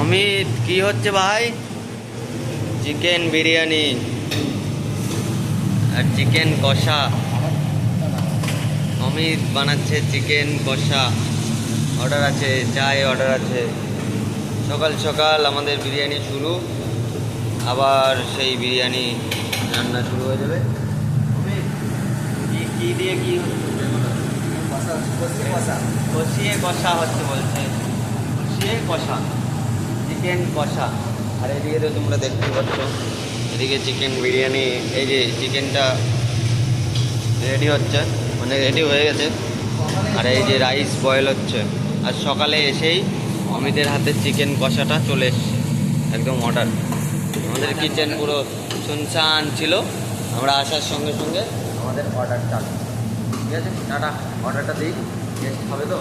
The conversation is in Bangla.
অমিত কি হচ্ছে ভাই? চিকেন বিরিয়ানি আর চিকেন কষা। অমিত বানাচ্ছে চিকেন কষা। অর্ডার আছে, চায় অর্ডার আছে। সকাল সকাল আমাদের বিরিয়ানি শুরু, আবার সেই বিরিয়ানি রান্না শুরু হয়ে যাবে। অমিত কি দিয়ে কি কষিয়ে কষা হচ্ছে বলছে, কষিয়ে কষা, চিকেন কষা। আর এদিকে তো তোমরা দেখতে পাচ্ছ, এদিকে চিকেন বিরিয়ানি, এই যে চিকেনটা রেডি হচ্ছে, মানে রেডি হয়ে গেছে। আর এই যে রাইস বয়েল হচ্ছে। আর সকালে এসেই অমিতের হাতে চিকেন কষাটা চলে এসছে, একদম অর্ডার। আমাদের কিচেন পুরো শুনশান ছিল, আমরা আসার সঙ্গে সঙ্গে আমাদের অর্ডার চালু। ঠিক আছে, টাটা, অর্ডারটা দিই, গেস্ট হবে তো।